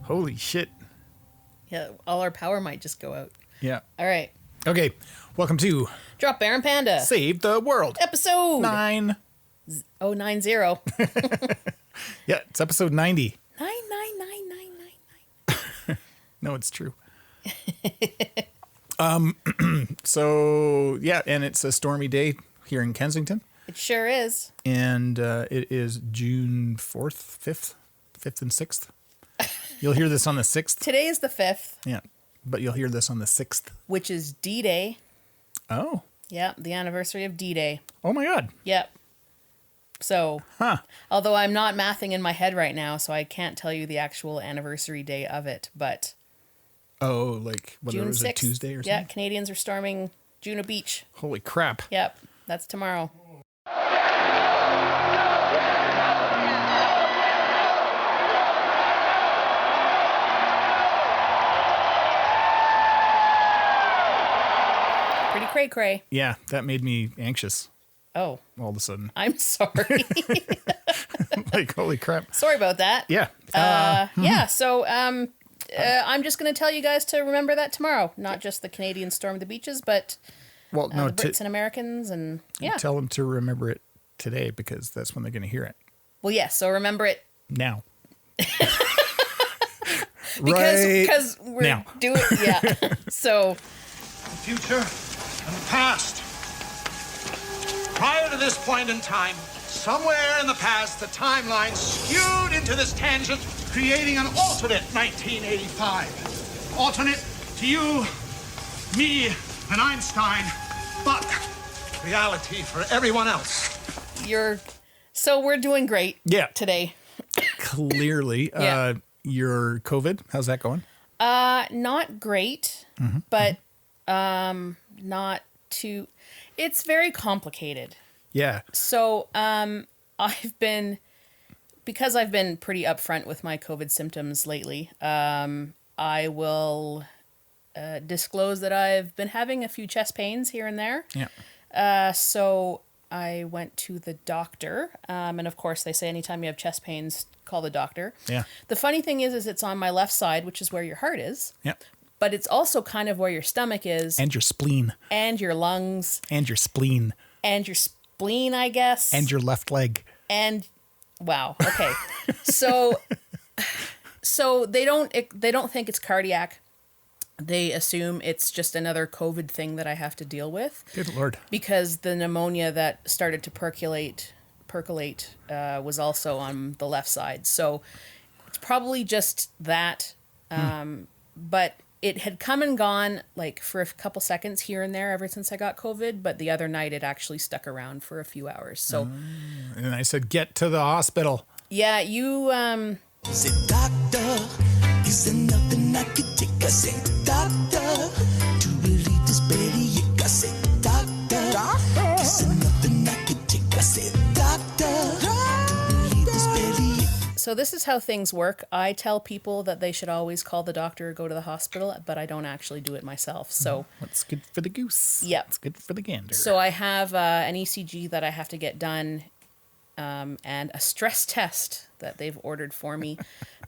Holy shit. Yeah, all our power might just go out. Yeah. All right. Okay. Welcome to Dropbear and Panda. Save the World. Episode 90. Oh, 90. Yeah, it's episode 90. 9999999. No, it's true. So, yeah, and it's a stormy day here in Kensington. It sure is. And it is June 4th, 5th and 6th. You'll hear this on the 6th. Today is the 5th. Yeah, but you'll hear this on the 6th. Which is D-Day. Oh. Yeah, the anniversary of D-Day. Oh, my God. Yep. So, although I'm not mathing in my head right now, so I can't tell you the actual anniversary day of it, but... Oh, like, whether June it was 6th. a Tuesday or something? Yeah, Canadians are storming Juno Beach. Holy crap. Yep, that's tomorrow. Pretty cray-cray. Yeah, that made me anxious Oh, all of a sudden. I'm sorry. Like, holy crap. Sorry about that. Yeah. Yeah, so I'm just going to tell you guys to remember that tomorrow. Not just the Canadians storm the beaches, but Well, no, the Brits and Americans, and yeah. tell them to remember it today because that's when they're going to hear it. Well, yes, so remember it Now. because we're now. doing yeah. So The future and the past. Prior to this point in time, somewhere in the past, the timeline skewed into this tangent, creating an alternate 1985. Alternate to you, me, and Einstein, but reality for everyone else. we're doing great today. Clearly. Yeah. Your COVID, how's that going? Not great, but not too. It's very complicated. Yeah. So because I've been pretty upfront with my COVID symptoms lately, I will disclose that I've been having a few chest pains here and there. Yeah. So I went to the doctor, and of course they say anytime you have chest pains, call the doctor. Yeah. The funny thing is it's on my left side, which is where your heart is. Yeah. But it's also kind of where your stomach is. And your spleen. And your lungs. And your spleen. And your spleen, I guess. And your left leg. And wow. Okay. So they don't think it's cardiac. They assume it's just another COVID thing that I have to deal with. Good Lord. Because the pneumonia that started to percolate was also on the left side. So it's probably just that. But it had come and gone like for a couple seconds here and there ever since I got COVID. But the other night it actually stuck around for a few hours. So, And I said, get to the hospital. yeah, you, Say, doctor, is there nothing I could take? I say, doctor, to relieve this bellyache. I say, doctor, is there nothing I could take? I say, doctor, to relieve this bellyache. so this is how things work. I tell people that they should always call the doctor or go to the hospital, but I don't actually do it myself. So, What's good for the goose? Yep. It's good for the gander. so I have an ECG that I have to get done, and a stress test that they've ordered for me,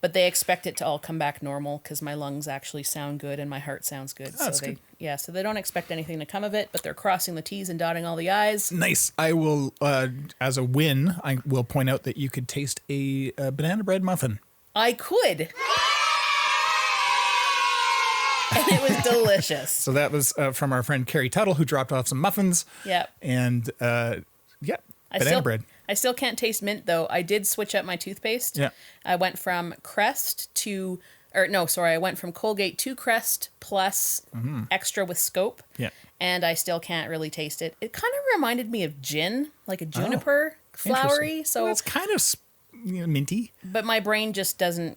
but they expect it to all come back normal because my lungs actually sound good and my heart sounds good. Oh, that's so good. so they don't expect anything to come of it, but they're crossing the T's and dotting all the I's. Nice. I will, as a win, I will point out that you could taste a banana bread muffin. I could. And it was delicious. So that was from our friend Carrie Tuttle, who dropped off some muffins. Yep. And, banana bread. I still can't taste mint, though. I did switch up my toothpaste. Yeah. I went from Crest I went from Colgate to Crest plus extra with scope. Yeah. And I still can't really taste it. It kind of reminded me of gin, like a juniper flowery. Interesting. So Well, it's kind of minty. but my brain just doesn't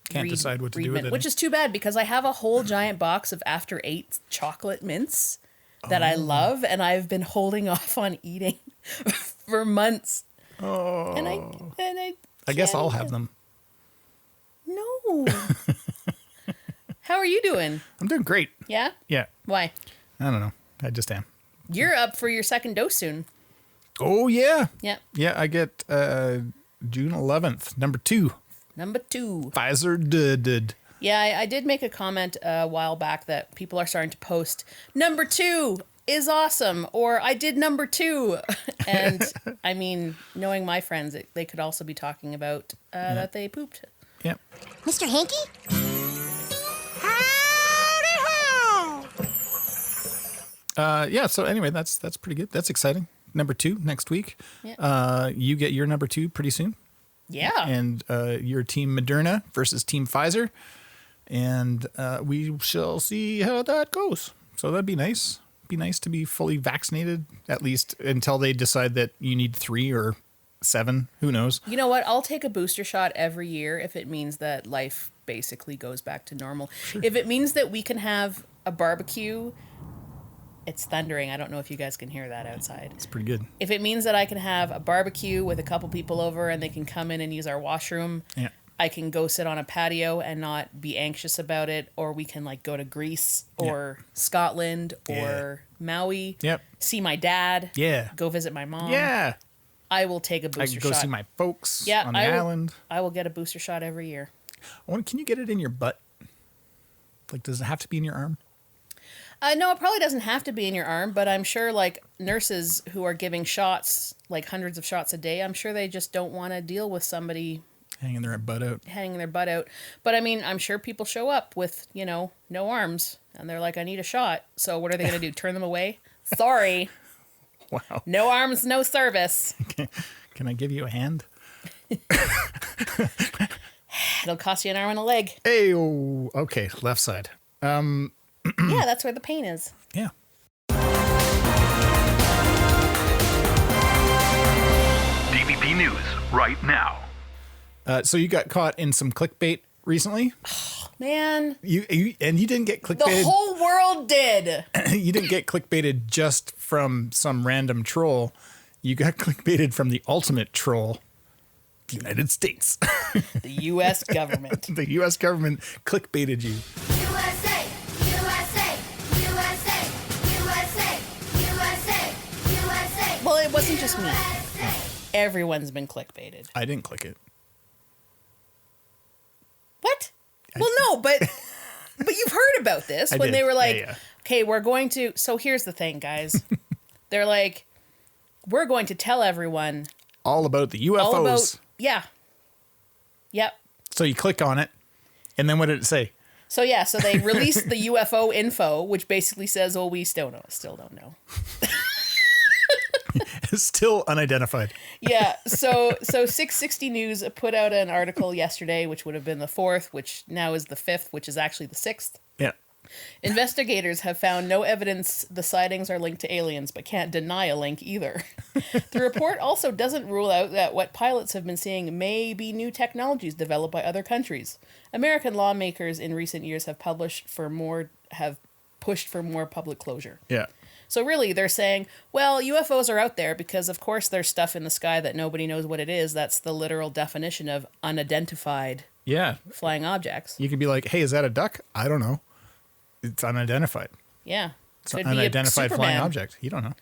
Can't decide what to do with mint, it. which is too bad because I have a whole giant box of After Eight chocolate mints that I love, and I've been holding off on eating for months. Oh. And I guess I'll can't- have them. No. How are you doing? I'm doing great. Yeah? Yeah. Why? I don't know. I just am. You're up for your second dose soon. Oh, yeah. Yeah. Yeah, I get June 11th, number 2. Number 2. Pfizer did. Yeah, I did make a comment a while back that people are starting to post, number 2 is awesome, or I did number 2. And I mean, knowing my friends, they could also be talking about that they pooped. Yep. Mr. Hankey? Yeah, so anyway, that's pretty good. That's exciting. Number 2 next week. Yeah. You get your number 2 pretty soon. Yeah. And your Team Moderna versus Team Pfizer. And we shall see how that goes. So that'd be nice. Be nice to be fully vaccinated, at least until they decide that you need 3 or 7. Who knows? You know what? I'll take a booster shot every year if it means that life basically goes back to normal. Sure. If it means that we can have a barbecue, it's thundering. I don't know if you guys can hear that outside. It's pretty good. If it means that I can have a barbecue with a couple people over and they can come in and use our washroom, yeah. I can go sit on a patio and not be anxious about it, or we can like go to Greece or Scotland or Maui. Yep. See my dad. Yeah. Go visit my mom. Yeah. I will take a I booster can go shot. see my folks Yeah, on the island. I will get a booster shot every year. Can you get it in your butt? Like, does it have to be in your arm? No, it probably doesn't have to be in your arm, but I'm sure like nurses who are giving shots, like hundreds of shots a day, I'm sure they just don't want to deal with somebody hanging their butt out. But I mean, I'm sure people show up with, no arms and they're like, I need a shot. So what are they going to do? Turn them away? Sorry. Wow. No arms, no service. Can I give you a hand? It'll cost you an arm and a leg. Hey, okay. Left side. Yeah, that's where the pain is. Yeah. DBP News right now. So you got caught in some clickbait recently. Man. You didn't get clickbaited. The whole world did. You didn't get clickbaited just from some random troll. You got clickbaited from the ultimate troll, the United States. The U.S. government. The U.S. government clickbaited you. USA, USA, USA, USA, USA, USA. Well, it wasn't just me. Everyone's been clickbaited. I didn't click it. What? Well, no, but you've heard about this when they were like, okay, we're going to. So here's the thing, guys. They're like, we're going to tell everyone all about the UFOs. All about, yeah. Yep. So you click on it, and then what did it say? So yeah, so they released the UFO info, which basically says, "Oh, we still don't know." It's still unidentified. Yeah. So 660 News put out an article yesterday, which would have been the 4th, which now is the 5th, which is actually the 6th. Yeah. Investigators have found no evidence the sightings are linked to aliens, but can't deny a link either. The report also doesn't rule out that what pilots have been seeing may be new technologies developed by other countries. American lawmakers in recent years have pushed for more public closure. Yeah. So really, they're saying, well, UFOs are out there because, of course, there's stuff in the sky that nobody knows what it is. That's the literal definition of unidentified flying objects. You could be like, hey, is that a duck? I don't know. It's unidentified. Yeah. It's an unidentified flying object. You don't know.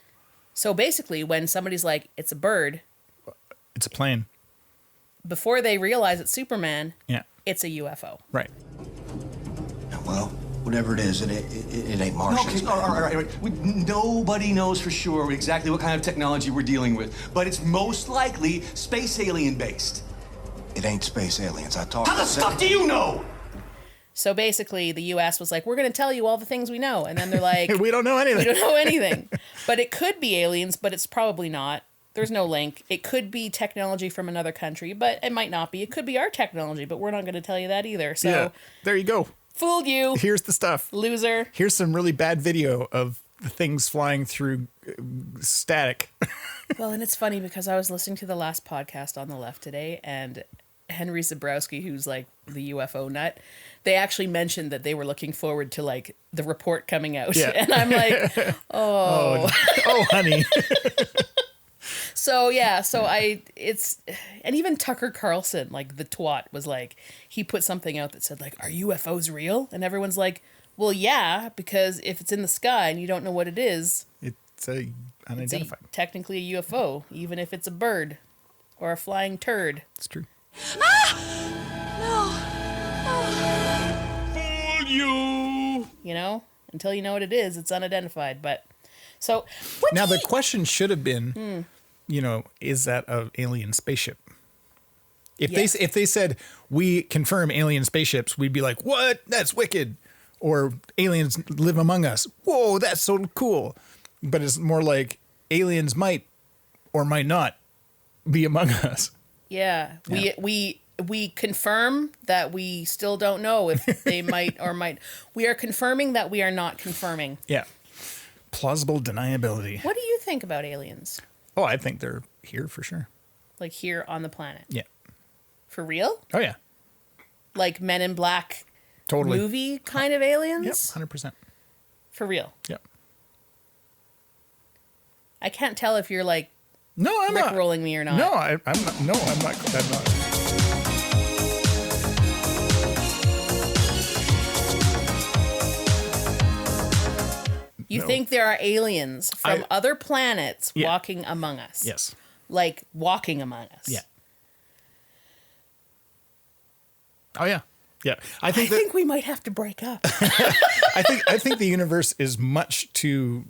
So basically, when somebody's like, it's a bird. It's a plane. Before they realize it's Superman, it's a UFO. Right. Well, whatever it is, it ain't Martians. Okay, all right. Nobody knows for sure exactly what kind of technology we're dealing with, but it's most likely space alien based. It ain't space aliens. I talked. How the fuck do you know? So basically, the U.S. was like, we're going to tell you all the things we know. And then they're like, we don't know anything. We don't know anything. But it could be aliens, but it's probably not. There's no link. It could be technology from another country, but it might not be. It could be our technology, but we're not going to tell you that either. So there you go. Fooled you. Here's the stuff. Loser. Here's some really bad video of the things flying through static. Well, and it's funny because I was listening to the last podcast on the left today, and Henry Zabrowski, who's like the UFO nut, they actually mentioned that they were looking forward to like the report coming out. Yeah. And I'm like, oh, honey. So and even Tucker Carlson, like the twat, was like, he put something out that said like, are UFOs real? And everyone's like, well, yeah, because if it's in the sky and you don't know what it is, it's unidentified. It's technically a UFO, even if it's a bird or a flying turd. It's true. Ah! you. You know, until you know what it is, it's unidentified. But so Now the question should have been, you know, is that an alien spaceship? If they said we confirm alien spaceships, we'd be like, what? That's wicked. Or aliens live among us. Whoa, that's so cool. But it's more like aliens might or might not be among us. yeah, we confirm that we still don't know if they might or might. We are confirming that we are not confirming. Yeah. Plausible deniability. What do you think about aliens? Oh, I think they're here for sure. Like here on the planet? Yeah. For real? Oh, yeah. Like Men in Black Totally. movie kind of aliens? Yep, 100%. For real? Yep. I can't tell if you're like No, I'm not. Rickrolling me or not. No, I'm not. No, I'm not. I'm not. You No. think there are aliens from I- other planets Yeah. walking among us? Yes. Like walking among us? Yeah. Oh, yeah. Yeah. I I think think we might have to break up. I think the universe is much too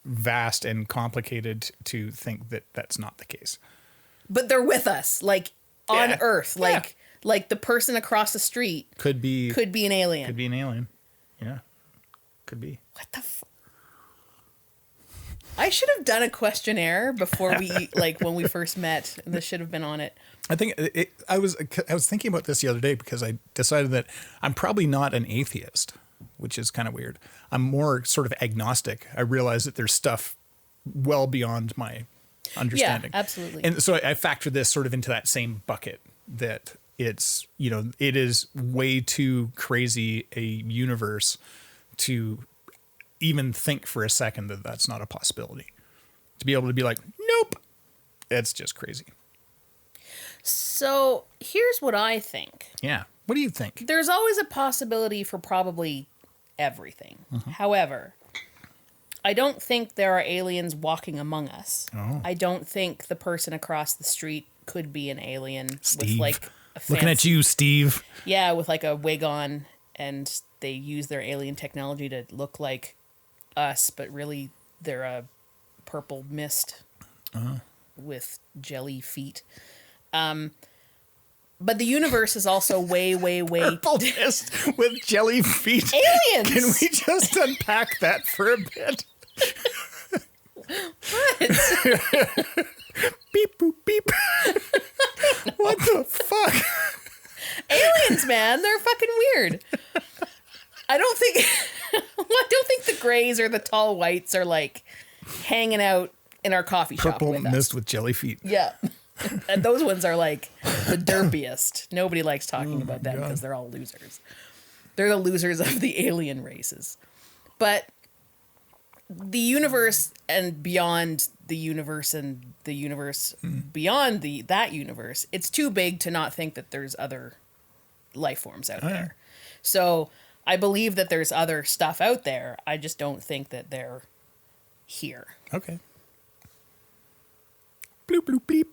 vast and complicated to think that that's not the case. But they're with us, like on Yeah. Earth. Yeah. Like the person across the street Could be an alien. Could be an alien. Yeah. Could be. What the I should have done a questionnaire before we like when we first met, and this should have been on it. I think I was thinking about this the other day because I decided that I'm probably not an atheist, which is kind of weird. I'm more sort of agnostic. I realize that there's stuff well beyond my understanding. Yeah, absolutely. And so I factor this sort of into that same bucket that it's, you know, it is way too crazy a universe to even think for a second that that's not a possibility. To be able to be like, nope, that's just crazy. So here's what I think. Yeah. What do you think? There's always a possibility for probably everything. However, I don't think there are aliens walking among us. Oh. I don't think the person across the street could be an alien Steve. with like a Looking at fancy- you, Steve. Yeah, with like a wig on, and they use their alien technology to look like us, but really they're a purple mist with jelly feet. But the universe is also way, way, way Purple mist with jelly feet. aliens. Can we just unpack that for a bit? Beep, boop, beep. What the fuck? Aliens, man, they're fucking weird. I don't think the grays or the tall whites are like hanging out in our coffee shop Purple with mist us. with jelly feet. Yeah. And those ones are like the derpiest. Nobody likes talking about them because they're all losers. They're the losers of the alien races. But the universe and beyond the universe and the universe beyond that universe, it's too big to not think that there's other life forms out there. So I believe that there's other stuff out there. I just don't think that they're here. Okay. Bloop, bloop, bleep.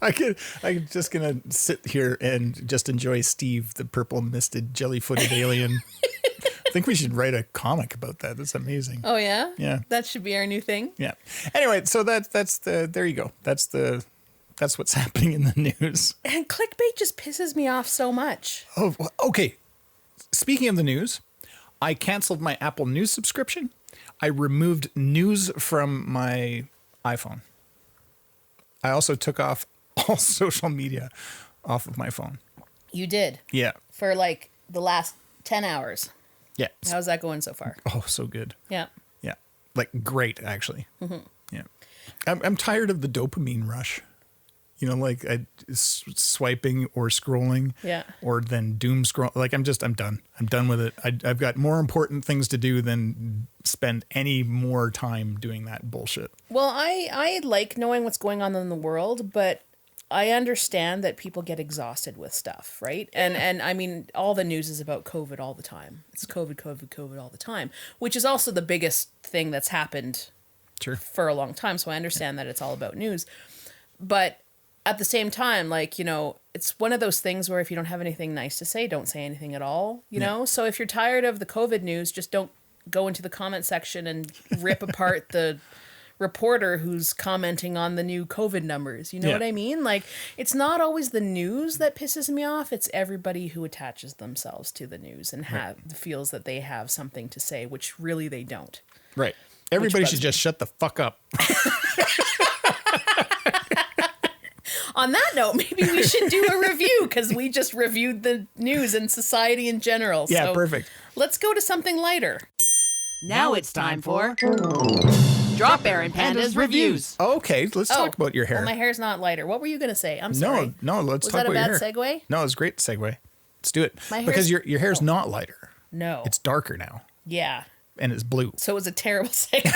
I'm just gonna sit here and just enjoy Steve, the purple misted jelly-footed alien. I think we should write a comic about that. That's amazing. Oh yeah? Yeah. That should be our new thing. Yeah. Anyway, so that's there you go. That's what's happening in the news. And clickbait just pisses me off so much. Oh, okay. Speaking of the news, I canceled my Apple News subscription. I removed news from my iPhone. I also took off all social media off of my phone. You did. Yeah. For like the last 10 hours. Yeah. How's that going so far? Oh, so good. Yeah. Yeah. Like great, actually. Mm-hmm. Yeah. I'm tired of the dopamine rush. You know, like swiping or scrolling. Yeah. Or then doom scroll. Like I'm done. I'm done with it. I've got more important things to do than spend any more time doing that bullshit. Well, I like knowing what's going on in the world, but I understand that people get exhausted with stuff, right? And I mean, all the news is about COVID all the time. It's COVID all the time, which is also the biggest thing that's happened Sure. for a long time. So I understand that it's all about news. But at the same time, like, you know, it's one of those things where if you don't have anything nice to say, don't say anything at all, you know? So if you're tired of the COVID news, just don't go into the comment section and rip apart the reporter who's commenting on the new COVID numbers. You know what I mean? Like, it's not always the news that pisses me off. It's everybody who attaches themselves to the news and feels that they have something to say, which really they don't. Right. Everybody should just shut the fuck up. On that note, maybe we should do a review because we just reviewed the news and society in general. Yeah, so perfect. Let's go to something lighter. Now it's time for Dropbear and Panda's reviews. Okay, let's talk about your hair. Well, my hair's not lighter. What were you going to say? I'm sorry. No, let's Was talk that a about your bad hair. segue? No, it's a great segue. Let's do it. My because hair's- your hair's not lighter. No. It's darker now, Yeah. and it's blue. So it was a terrible segue.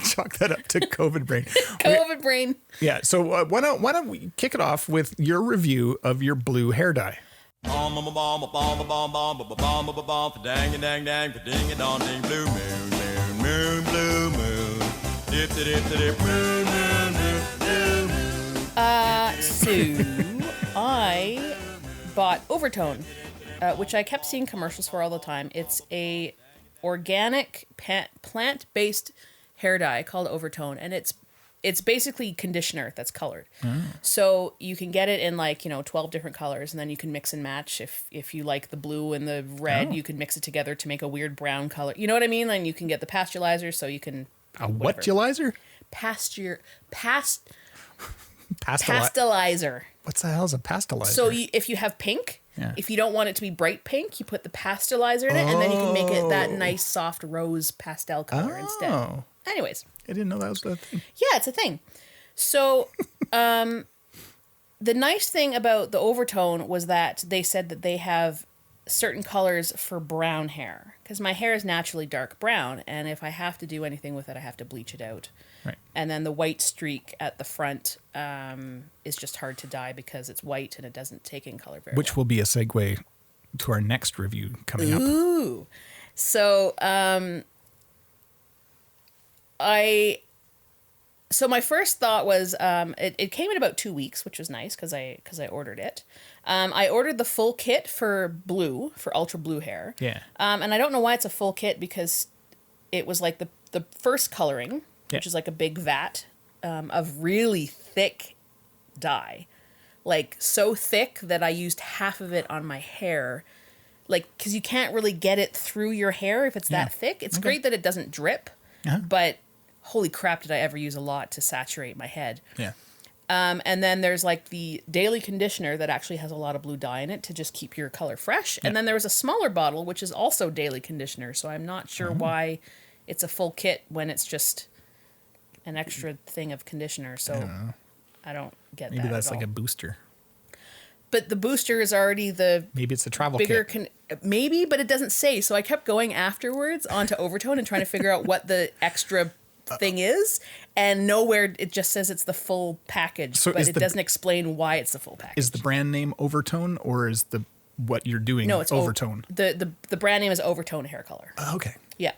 Chalk that up to COVID brain. COVID brain. Yeah, so why don't we kick it off with your review of your blue hair dye? So I bought Overtone, which I kept seeing commercials for all the time. It's a organic plant-based hair dye called Overtone, and it's basically conditioner that's colored. So you can get it in 12 different colors, and then you can mix and match. If you like the blue and the red, you can mix it together to make a weird brown color. You know what I mean? And you can get the pasteurizer, so you can What'ulizer? Pasteurizer. What the hell is a pasteurizer? So if you have pink, if you don't want it to be bright pink, you put the pasteurizer in it, and then you can make it that nice soft rose pastel color instead. Anyways. I didn't know that was a thing. Yeah, it's a thing. So the nice thing about the Overtone was that they said that they have certain colors for brown hair. Because my hair is naturally dark brown, and if I have to do anything with it, I have to bleach it out. Right. And then the white streak at the front is just hard to dye because it's white and it doesn't take in color very well. Which will be a segue to our next review coming up. Ooh. So my first thought was it came in about 2 weeks, which was nice because I ordered it. I ordered the full kit for ultra blue hair. Yeah. And I don't know why it's a full kit because it was like the first coloring, which is like a big vat of really thick dye. Like so thick that I used half of it on my hair. Like, because you can't really get it through your hair if it's that thick. It's great that it doesn't drip, but holy crap, did I ever use a lot to saturate my head. Yeah. And then there's like the daily conditioner that actually has a lot of blue dye in it to just keep your color fresh. And then there was a smaller bottle, which is also daily conditioner. So I'm not sure why it's a full kit when it's just an extra thing of conditioner. So I don't get that. Maybe that's at like all. a booster. But the booster is already the Maybe it's a travel bigger kit. maybe, but it doesn't say. So I kept going afterwards onto Overtone and trying to figure out what the extra thing is, and nowhere it just says it's the full package, So but is it the- doesn't explain why it's the full package. Is the brand name Overtone, or is what you're doing no, it's Overtone? The brand name is Overtone Hair Color. Okay. Yeah.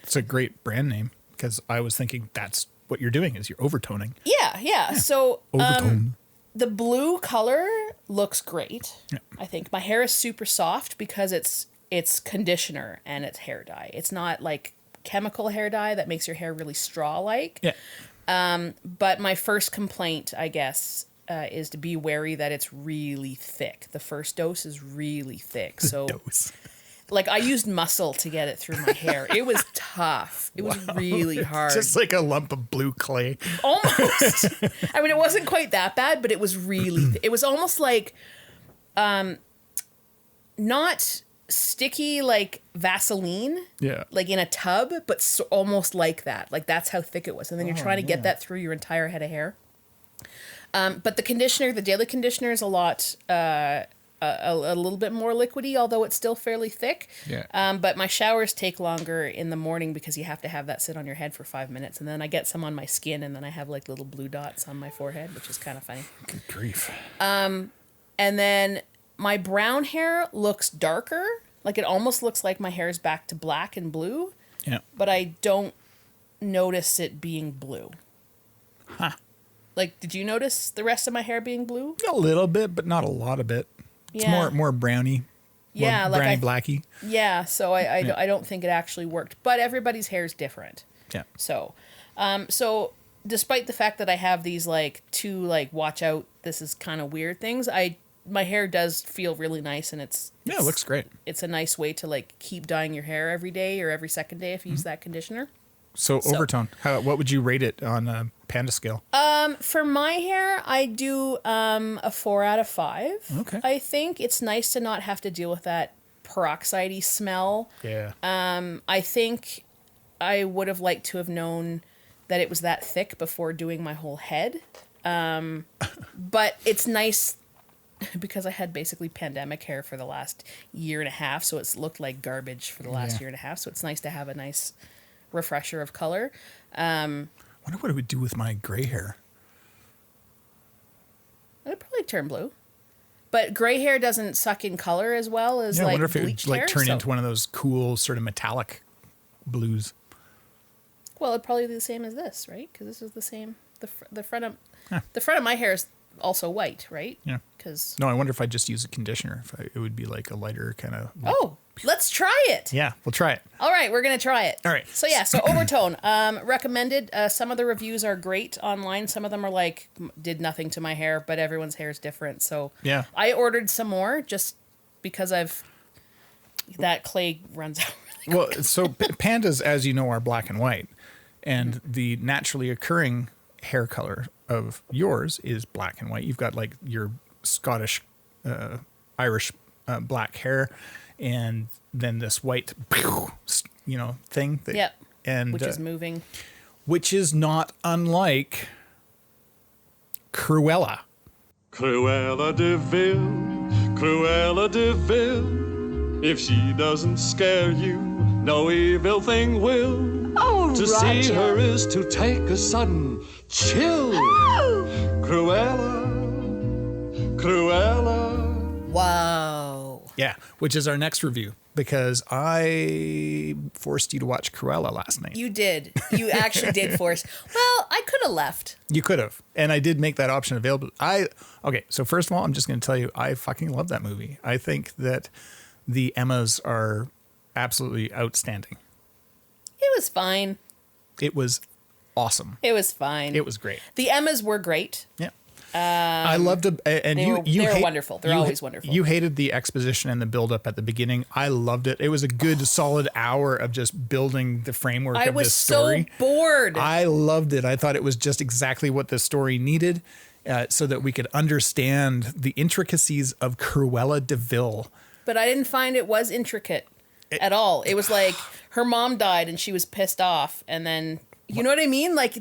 It's a great brand name because I was thinking that's what you're doing is you're overtoning. Yeah. So Overtone. the blue color looks great. Yeah. I think my hair is super soft because it's conditioner and it's hair dye. It's not like chemical hair dye that makes your hair really straw-like. Yeah. But my first complaint, I guess, is to be wary that it's really thick. The first dose is really thick. So, Dose. like, I used muscle to get it through my hair. It was tough. It was really hard. Just like a lump of blue clay. Almost. I mean, it wasn't quite that bad, but it was really... it was almost like... not sticky like Vaseline. Yeah. Like in a tub, but almost like that. Like that's how thick it was. And then you're trying to get that through your entire head of hair. But the conditioner, the daily conditioner is a lot... a little bit more liquidy, although it's still fairly thick. Yeah. But my showers take longer in the morning because you have to have that sit on your head for 5 minutes. And then I get some on my skin, and then I have like little blue dots on my forehead, which is kind of funny. Good grief. And then my brown hair looks darker. Like it almost looks like my hair is back to black and blue. Yeah. But I don't notice it being blue. Huh. Like, did you notice the rest of my hair being blue? A little bit, but not a lot of it. It's Yeah. more browny. Yeah, more like browny blacky. Yeah, so I don't think it actually worked. But everybody's hair is different. Yeah. So, so despite the fact that I have these like two like watch out, this is kind of weird things, my hair does feel really nice, and it looks great. It's a nice way to like keep dyeing your hair every day or every second day if you use that conditioner. So Overtone, what would you rate it on a Panda scale? For my hair, I do a 4 out of 5. Okay. I think it's nice to not have to deal with that peroxide-y smell. Yeah. I think I would have liked to have known that it was that thick before doing my whole head. But it's nice because I had basically pandemic hair for the last year and a half, so it's looked like garbage for the last year and a half. So it's nice to have a nice refresher of color. I wonder what it would do with my gray hair. It'd probably turn blue. But gray hair doesn't suck in color as well as I like wonder if it bleached would hair. turn into one of those cool sort of metallic blues. Well, it'd probably be the same as this, right? Because this is the same. The front of my hair is also white, right? Yeah. Because No, I wonder if I just use a conditioner, it would be like a lighter kind of. oh, let's try it. Yeah, we'll try it. All right, we're gonna try it. All right. So yeah, so Overtone, recommended. Some of the reviews are great online. Some of them are like did nothing to my hair, but everyone's hair is different. So Yeah. I ordered some more just because that clay runs out. Well, so pandas, as you know, are black and white, and the naturally occurring hair color of yours is black and white. You've got like your Scottish, Irish black hair, and then this white, thing. Yep. And Which is moving. Which is not unlike Cruella. Cruella DeVille, if she doesn't scare you, no evil thing will. Oh, to Roger. see her is to take a sudden chill. Oh. Cruella. Wow. Yeah, which is our next review, because I forced you to watch Cruella last night. You did. You actually did force. Well, I could have left. You could have, and I did make that option available. Okay, so first of all, I'm just going to tell you, I fucking love that movie. I think that the Emmas are absolutely outstanding. It was fine. It was awesome. It was fine. It was great. The Emmas were great. Yeah. I loved it, and they were wonderful. They're always wonderful. You hated the exposition and the build-up at the beginning. I loved it. It was a good, solid hour of just building the framework of this story. I was so bored. I loved it. I thought it was just exactly what the story needed, so that we could understand the intricacies of Cruella DeVille. But I didn't find it was intricate at all. It was like her mom died and she was pissed off, and then you know what I mean? Like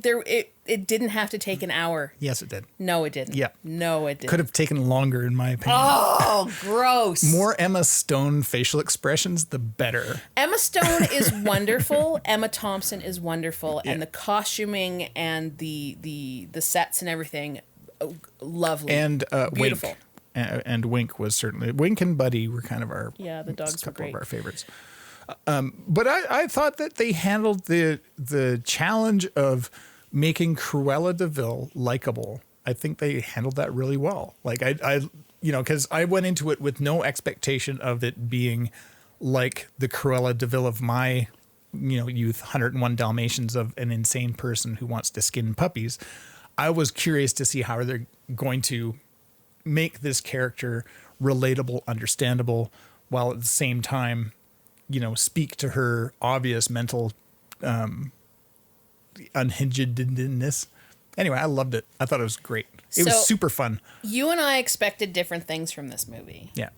it didn't have to take an hour. Yes, it did. No, it didn't. Yeah. No, it didn't. Could have taken longer, in my opinion. Oh, gross. More Emma Stone facial expressions, the better. Emma Stone is wonderful. Emma Thompson is wonderful, and the costuming and the sets and everything, lovely And beautiful. Wink. And Wink was certainly, Wink and Buddy were kind of our The dogs were couple great. of our favorites. But I thought that they handled the challenge of making Cruella DeVille likable. I think they handled that really well. Like because I went into it with no expectation of it being like the Cruella DeVille of my youth, 101 Dalmatians, of an insane person who wants to skin puppies. I was curious to see how they're going to make this character relatable, understandable, while at the same time, speak to her obvious mental unhingedness. Anyway, I loved it. I thought it was great. It was super fun. You and I expected different things from this movie. Yeah.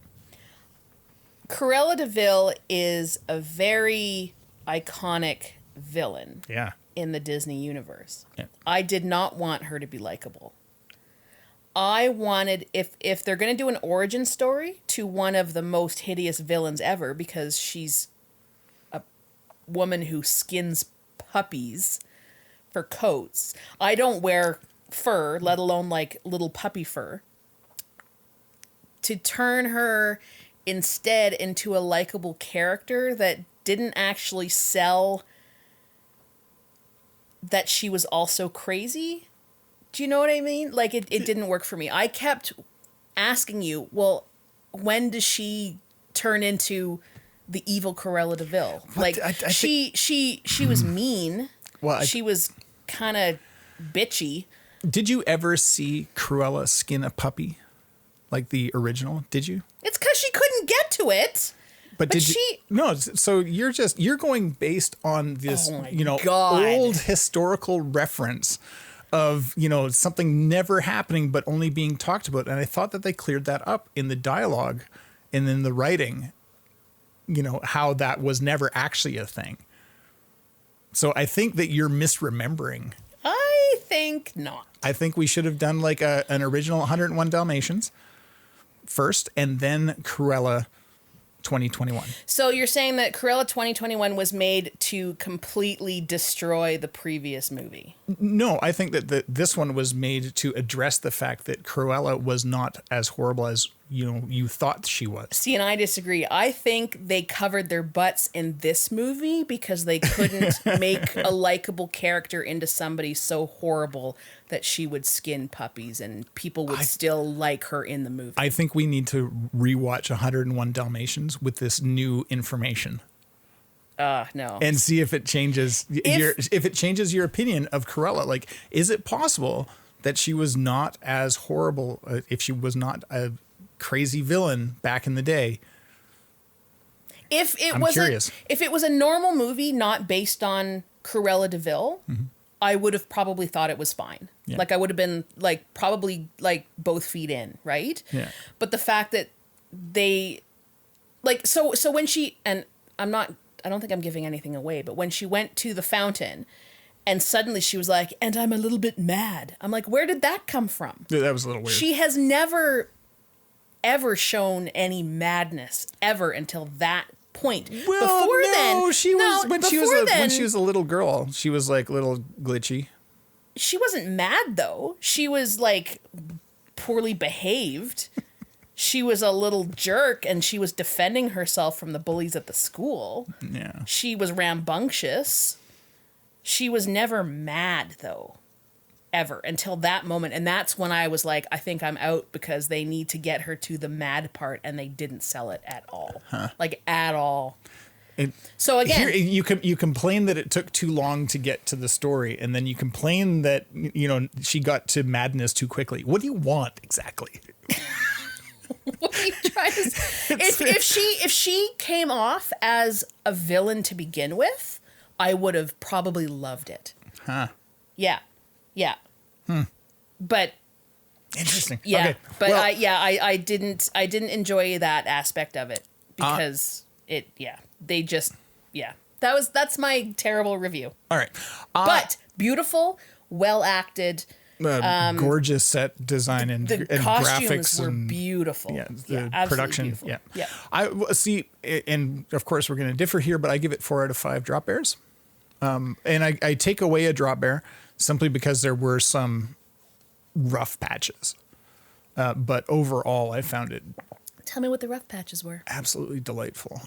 Cruella DeVille is a very iconic villain in the Disney universe. Yeah. I did not want her to be likable. I wanted, if they're going to do an origin story to one of the most hideous villains ever, because she's a woman who skins puppies for coats. I don't wear fur, let alone like little puppy fur. To turn her instead into a likable character that didn't actually sell that she was also crazy Do you know what I mean? Like, it didn't work for me. I kept asking you, well, when does she turn into the evil Cruella DeVille? Like, she was mean. Well, she was kind of bitchy. Did you ever see Cruella skin a puppy? Like the original? Did you? It's because she couldn't get to it. But did you? No. So you're going based on this, God. old historical reference of, something never happening, but only being talked about. And I thought that they cleared that up in the dialogue and in the writing, how that was never actually a thing. So I think that you're misremembering. I think not. I think we should have done like an original 101 Dalmatians first, and then Cruella 2021. So you're saying that Cruella 2021 was made to completely destroy the previous movie? No, I think that this one was made to address the fact that Cruella was not as horrible as you thought she was. See, and I disagree. I think they covered their butts in this movie because they couldn't make a likable character into somebody so horrible that she would skin puppies and people would still like her in the movie. I think we need to rewatch 101 Dalmatians with this new information. No. And see if it changes your opinion of Cruella. Like, is it possible that she was not as horrible if she was not a crazy villain back in the day? If it was a normal movie not based on Cruella DeVille, I would have probably thought it was fine. Yeah. Like, I would have been like probably like both feet in, right? Yeah. But the fact that they like so when she, and I don't think I'm giving anything away, but when she went to the fountain and suddenly she was like, and I'm a little bit mad. I'm like, where did that come from? Yeah, that was a little weird. She has never ever shown any madness ever until that point. Well, before then, she was when she was a little girl, she was like little glitchy. She wasn't mad though. She was like poorly behaved. She was a little jerk and she was defending herself from the bullies at the school. Yeah. She was rambunctious. She was never mad though. Ever until that moment. And that's when I was like, I think I'm out because they need to get her to the mad part and they didn't sell it at all. Like at all. So again, here, you complain that it took too long to get to the story, and then you complain that she got to madness too quickly. What do you want exactly? What are you trying to say? If she came off as a villain to begin with, I would have probably loved it. Yeah. But interesting. Yeah. Okay. But I didn't enjoy that aspect of it because that's my terrible review. All right. But beautiful, well acted, gorgeous set design and costumes graphics were and beautiful. Yeah, the production. Beautiful. Yeah. I see, and of course we're going to differ here, but I give it 4 out of 5 drop bears. And I take away a drop bear simply because there were some rough patches. But overall, I found it. Tell me what the rough patches were. Absolutely delightful.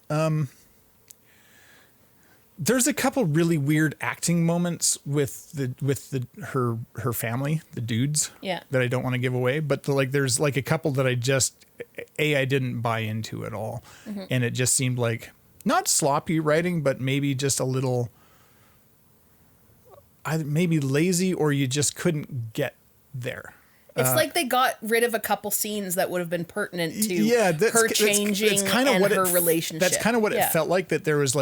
There's a couple really weird acting moments with her family, the dudes. Yeah. That I don't want to give away, but there's like a couple that I didn't buy into at all, and it just seemed like not sloppy writing, but maybe just a little. Maybe lazy, or you just couldn't get there. It's like they got rid of a couple scenes that would have been pertinent to her changing that's kind of and what her relationship. That's kind of what it felt like. That there was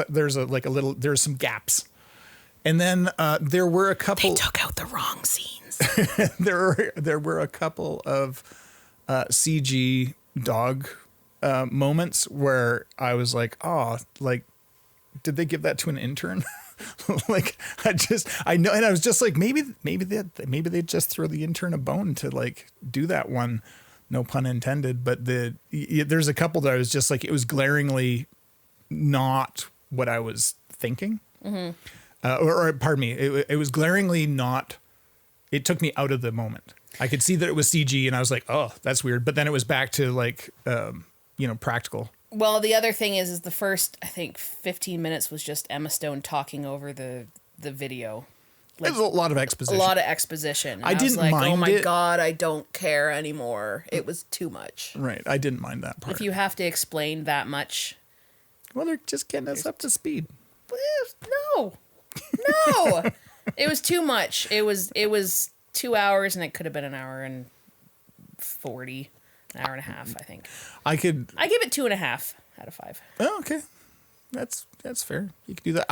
there's some gaps, and then there were a couple. They took out the wrong scenes. there were a couple of CG dog moments where I was like, oh, like, did they give that to an intern? Like, I know, and I was just like, maybe they just throw the intern a bone to like do that one, no pun intended. But there's a couple that I was just like, it was glaringly not what I was thinking, or pardon me, it was glaringly not. It took me out of the moment. I could see that it was CG, and I was like, oh, that's weird. But then it was back to like, practical. Well, the other thing is the first, I think, 15 minutes was just Emma Stone talking over the video. There's a lot of exposition. A lot of exposition. And I didn't was like, mind oh my it. God, I don't care anymore. It was too much. Right. I didn't mind that part. If you have to explain that much. Well, they're just getting us up to speed. No. It was too much. It was 2 hours, and it could have been an hour and 40, an hour and a half, I think. I give it 2.5 out of 5. Oh, okay. That's fair. You can do that.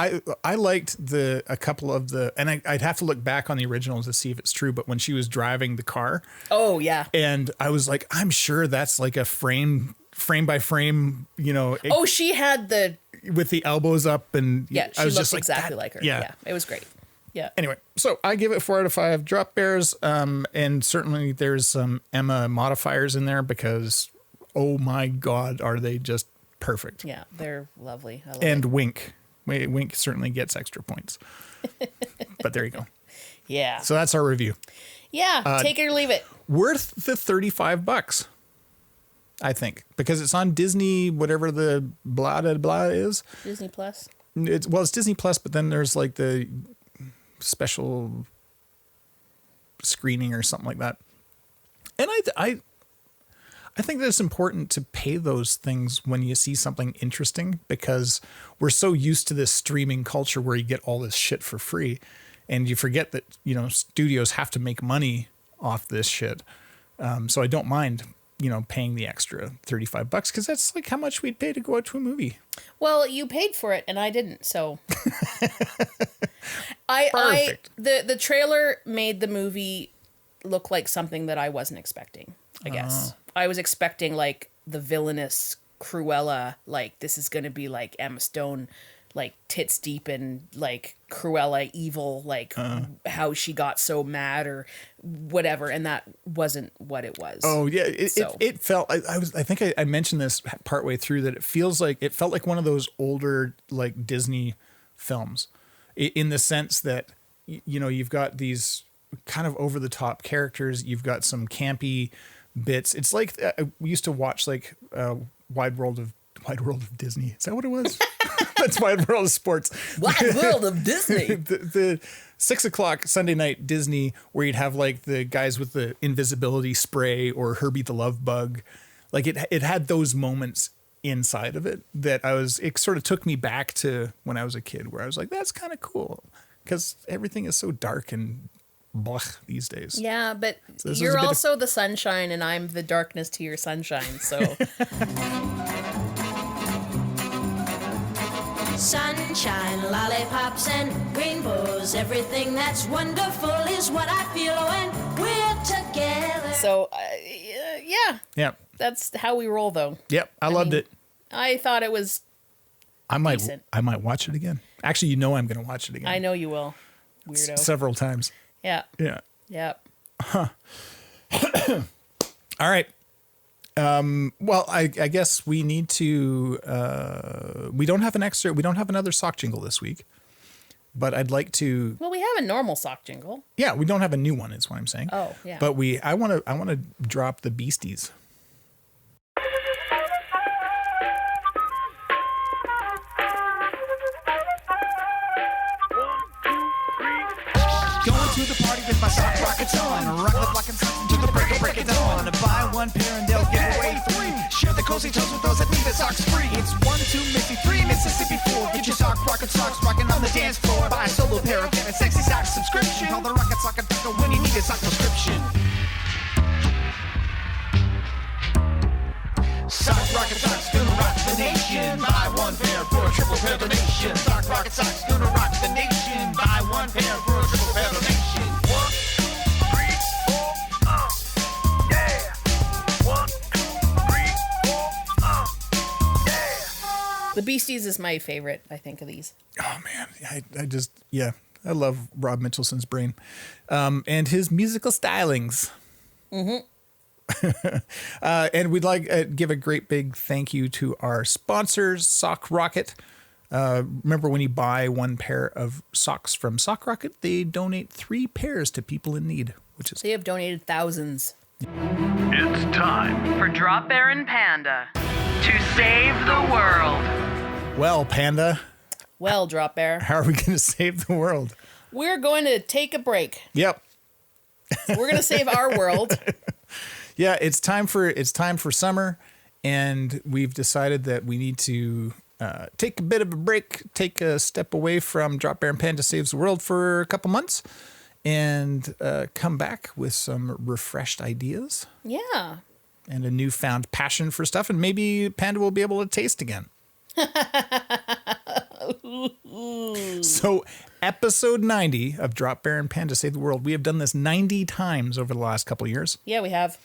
I liked a couple of the, and I'd have to look back on the originals to see if it's true, but when she was driving the car. Oh, yeah. And I was like, I'm sure that's like a frame by frame, She had the... with the elbows up, and yeah, she I was looked just like, exactly like her. Yeah, it was great. Yeah. Anyway, so I give it 4 out of 5 drop bears, and certainly there's some Emma modifiers in there because, oh my God, are they just perfect? Yeah, they're lovely. I love and it. Wink certainly gets extra points, but there you go. Yeah. So that's our review. Yeah, take it or leave it. Worth the $35. I think, because it's on Disney, whatever the blah blah blah is. Disney Plus. It's Disney Plus, but then there's like the special screening or something like that. And I think that it's important to pay those things when you see something interesting, because we're so used to this streaming culture where you get all this shit for free, and you forget that studios have to make money off this shit. So I don't mind paying the extra $35 because that's like how much we'd pay to go out to a movie. Well, you paid for it and I didn't, so Perfect. The trailer made the movie look like something that I wasn't expecting, I guess. I was expecting like the villainous Cruella, like this is going to be like Emma Stone, like tits deep in like Cruella evil, like how she got so mad or whatever, and that wasn't what it was. Oh yeah, it felt. I think I mentioned this partway through that it felt like one of those older like Disney films, in the sense that you've got these kind of over the top characters, you've got some campy bits. It's like we used to watch like Wide World of Disney. Is that what it was? That's Wide World of Sports. Wide World of Disney. the 6 o'clock Sunday night Disney, where you'd have like the guys with the invisibility spray or Herbie the Love Bug. Like it had those moments inside of it that it sort of took me back to when I was a kid, where I was like, that's kind of cool, because everything is so dark and blah these days. Yeah, but you're also the sunshine and I'm the darkness to your sunshine, so... Sunshine, lollipops, and rainbows. Everything that's wonderful is what I feel when we're together. So, yeah. Yeah. That's how we roll, though. Yep. I loved it. I thought it was decent. I might watch it again. Actually, I'm going to watch it again. I know you will. Weirdo. Several times. Yeah. Yeah. Yep. Huh. All right. Well, I guess we need to, we don't have another sock jingle this week, but I'd like to. Well, we have a normal sock jingle. Yeah. We don't have a new one is what I'm saying. Oh, yeah. But I want to drop the Beasties. Going to the party with my sock rockets on. Rock the block and socks until the break it on. Buy one pair and they'll give away 3. Share the cozy toes with those that leave the socks free. It's 1, 2, Missy, 3, Mississippi 4. Get your sock rocket socks rocking on the dance floor. Buy a solo pair of get a sexy sock subscription. Call the Rocket Sock and Pickle when you need a sock prescription. Sock rocket socks gonna rock the nation. Buy one pair for a triple pair donation. Sock rocket socks gonna rock the nation. Buy one pair for a triple pair donation. 1, 2, 3, 4, yeah. 1, 2, 3, 4, yeah. The Beasties is my favorite, I think, of these. Oh man, I love Rob Mitchelson's brain, and his musical stylings. Mm-hmm. And we'd like give a great big thank you to our sponsors, Sock Rocket. Remember, when you buy one pair of socks from Sock Rocket, they donate 3 pairs to people in need, which is they have donated thousands. It's time for Dropbear and Panda to save the world. Well, Panda. Well, Dropbear. How are we going to save the world? We're going to take a break. Yep. We're going to save our world. Yeah, it's time for summer, and we've decided that we need to take a bit of a break, take a step away from Dropbear and Panda Saves the World for a couple months, and come back with some refreshed ideas. Yeah. And a newfound passion for stuff, and maybe Panda will be able to taste again. So, episode 90 of Dropbear and Panda Save the World. We have done this 90 times over the last couple of years. Yeah, we have.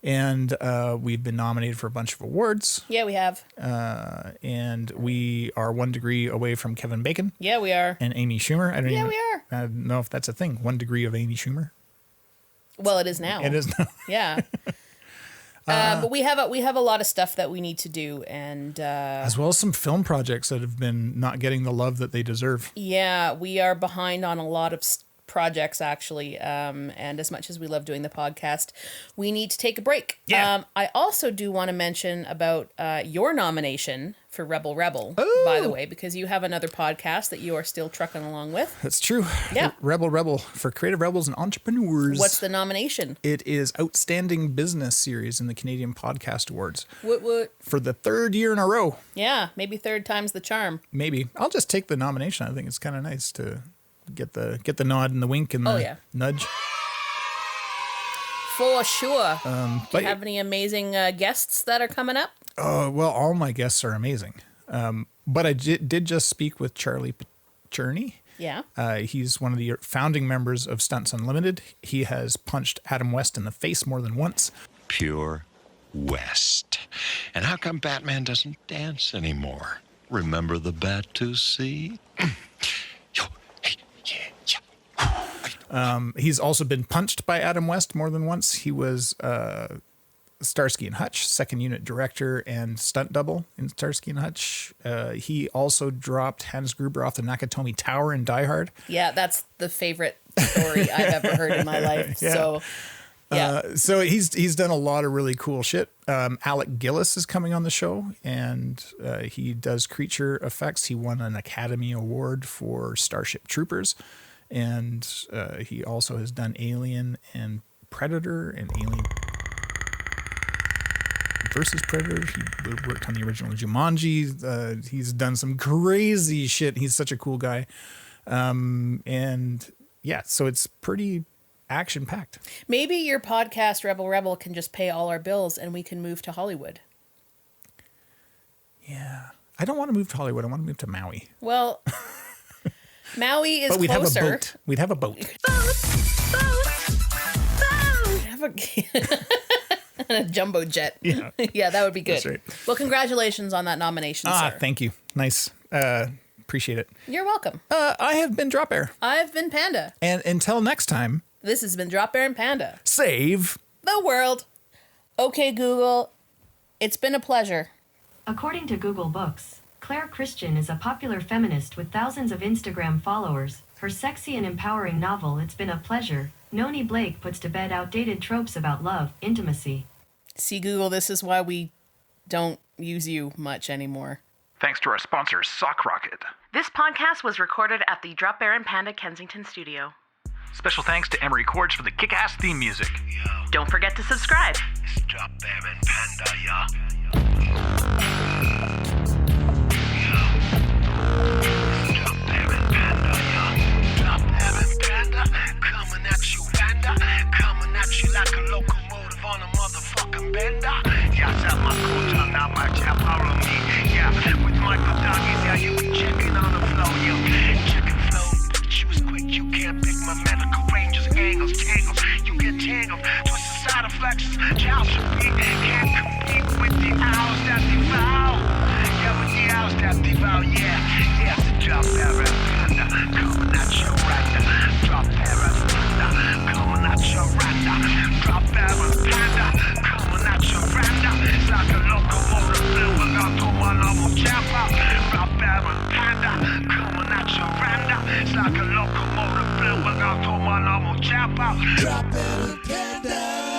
And we've been nominated for a bunch of awards. Yeah, we have. And we are 1 degree away from Kevin Bacon. Yeah, we are. And Amy Schumer. I don't know if that's a thing. 1 degree of Amy Schumer. Well, it is now. It is now. Yeah. But we have a lot of stuff that we need to do, and as well as some film projects that have been not getting the love that they deserve. Yeah, we are behind on a lot of projects, actually. And as much as we love doing the podcast, we need to take a break. Yeah. I also do want to mention about your nomination for Rebel, by the way, because you have another podcast that you are still trucking along with. That's true. Yeah. Rebel for creative rebels and entrepreneurs. What's the nomination? It is Outstanding Business Series in the Canadian Podcast Awards. What? For the 3rd year in a row. Yeah, maybe 3rd time's the charm. Maybe. I'll just take the nomination. I think it's kind of nice to get the nod and the wink and the nudge. For sure. Do but you have any amazing guests that are coming up? Well, all my guests are amazing. But I did just speak with Charlie Cherney. Yeah. He's one of the founding members of Stunts Unlimited. He has punched Adam West in the face more than once. Pure West. And how come Batman doesn't dance anymore? Remember the Bat-2-C? He's also been punched by Adam West more than once. He was Starsky and Hutch, 2nd unit director and stunt double in Starsky and Hutch. He also dropped Hans Gruber off the Nakatomi Tower in Die Hard. Yeah, that's the favorite story I've ever heard in my life. Yeah. So, yeah. So he's done a lot of really cool shit. Alec Gillis is coming on the show, and he does creature effects. He won an Academy Award for Starship Troopers. And he also has done Alien and Predator and Alien versus Predator. He worked on the original Jumanji. He's done some crazy shit. He's such a cool guy. And yeah, so it's pretty action-packed. Maybe your podcast, Rebel, can just pay all our bills and we can move to Hollywood. Yeah. I don't want to move to Hollywood. I want to move to Maui. Well... Maui is but we'd closer. Have a boat. We'd have a boat. A jumbo jet. Yeah. Yeah, that would be good. That's right. Well, congratulations on that nomination, sir. Thank you. Nice. Appreciate it. You're welcome. I have been Dropbear. I've been Panda. And until next time, this has been Dropbear and Panda. Save the world. Okay, Google. It's been a pleasure. According to Google Books, Claire Christian is a popular feminist with thousands of Instagram followers. Her sexy and empowering novel, It's Been a Pleasure, Noni Blake puts to bed outdated tropes about love, intimacy. See, Google, this is why we don't use you much anymore. Thanks to our sponsor, Sock Rocket. This podcast was recorded at the Dropbear and Panda Kensington studio. Special thanks to Emery Cords for the kick-ass theme music. Don't forget to subscribe. It's Dropbear and Panda, yeah. Coming at you, Panda. Coming at you like a locomotive on a motherfucking bender. Yeah, I my culture, now my chap, follow me. Yeah, with Michael Doggies, yeah, you be checking on the flow, yo. Checking flow, choose quick, you can't pick my medical ranges, angles, tangles. You get tangled, twisted side flexes, child should be. Can't compete with the owls that devour. Yeah, with the owls that devour, yeah. Yeah, the Dropbear and Panda, coming at you right now. Dropbear and Panda, coming at you right now. Dropbear and Panda, coming at you right now. It's like a locomotive blowing out to one of them chopper. Dropbear and Panda, coming at you right now. It's like a locomotive blowing out to one of them chopper. Dropbear and Panda.